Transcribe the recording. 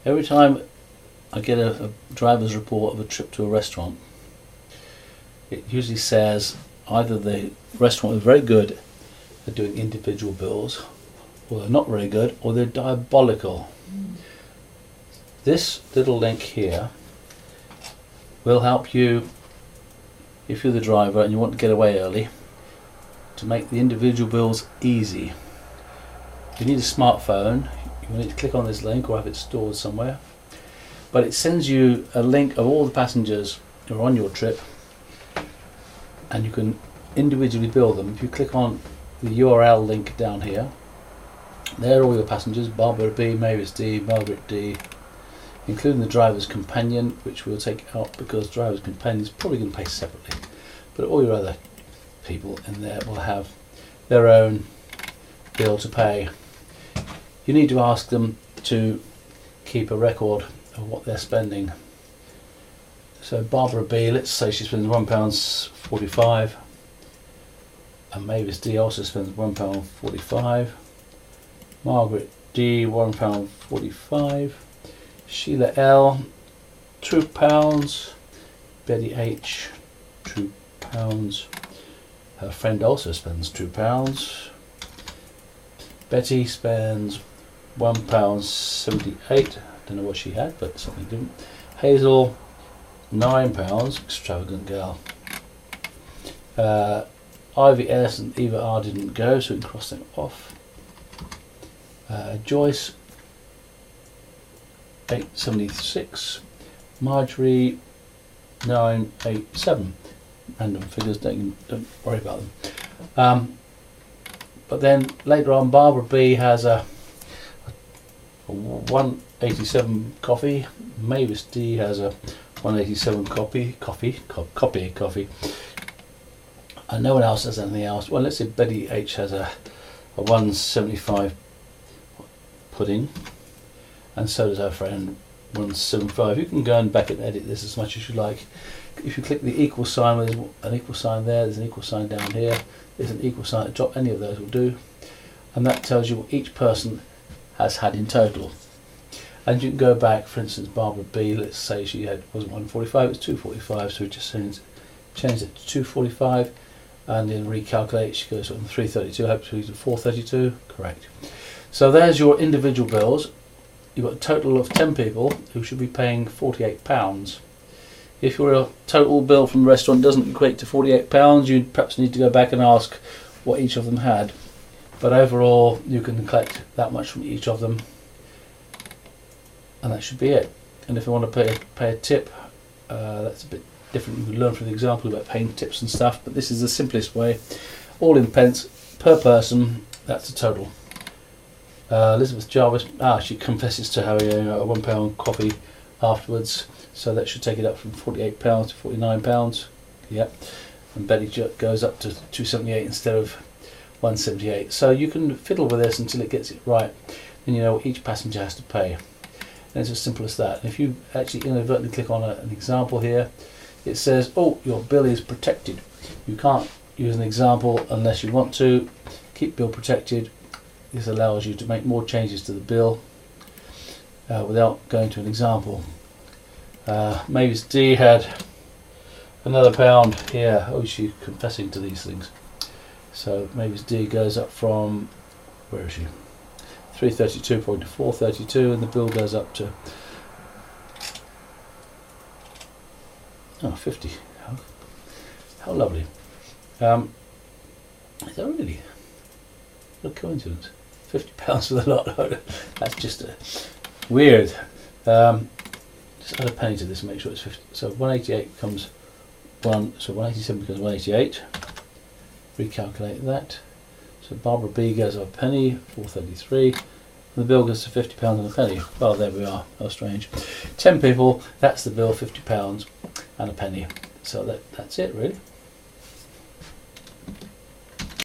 Every time I get a driver's report of a trip to a restaurant, it usually says either the restaurant is very good at doing individual bills, or they're not very good, or they're diabolical. This little link here will help you, if you're the driver and you want to get away early, to make the individual bills easy. You need a smartphone. You need to click on this link or have it stored somewhere. But it sends you a link of all the passengers who are on your trip, and you can individually bill them. If you click on the URL link down here, there are all your passengers: Barbara B, Mavis D, Margaret D, including the driver's companion, which we'll take out because driver's companion is probably going to pay separately. But all your other people in there will have their own bill to pay. You need to ask them to keep a record of what they're spending. So Barbara B, let's say she spends £1.45, and Mavis D also spends £1.45. Margaret D, £1.45. Sheila L, £2. Betty H, £2. Her friend also spends £2. Betty spends £1.78. Don't know what she had, but something different. Hazel, £9. Extravagant girl. Ivy S and Eva R didn't go, so we can cross them off. Joyce, £8.76. Marjorie, £9.87. Random figures, don't worry about them. But then later on, Barbara B has a £1.87 coffee. Mavis D has a £1.87 coffee. And no one else has anything else. Well, let's say Betty H has a £1.75 pudding, and so does her friend, £1.75. You can go and back and edit this as much as you like. If you click the equal sign, there's an equal sign there, there's an equal sign down here, there's an equal sign at the top, any of those will do. And that tells you what each person has had in total. And you can go back, for instance, Barbara B, let's say she wasn't £1.45, it's £2.45, so we just change it to £2.45, and then recalculate. She goes from £3.32 hopefully to £4.32, correct. So there's your individual bills. You've got a total of 10 people who should be paying £48. If your total bill from the restaurant doesn't equate to £48, you perhaps need to go back and ask what each of them had. But overall, you can collect that much from each of them, and that should be it. And if you want to pay a tip, that's a bit different. You can learn from the example about paying tips and stuff, but this is the simplest way. All in pence per person, that's the total. Elizabeth Jarvis, she confesses to having a £1 coffee afterwards, so that should take it up from £48 to £49. Yep. And Betty goes up to £2.78 instead of £1.78. So you can fiddle with this until it gets it right, and you know what each passenger has to pay. And it's as simple as that. And if you actually inadvertently click on an example here, it says, oh, your bill is protected. You can't use an example unless you want to. Keep bill protected. This allows you to make more changes to the bill without going to an example. Mavis D had another pound here. Oh, she's confessing to these things. So Mavis D goes up from, where is she? 332 to 432, and the bill goes up to 50. How lovely. Is that really? What a coincidence. £50 for the lot. That's just weird. Just add a penny to this and make sure it's 50. So 188 becomes 187 becomes 188. Recalculate that. So Barbara B goes up a penny, 433. And the bill goes to £50 and a penny. Well, there we are. How strange. 10 people, that's the bill, £50 and a penny. So that's it, really.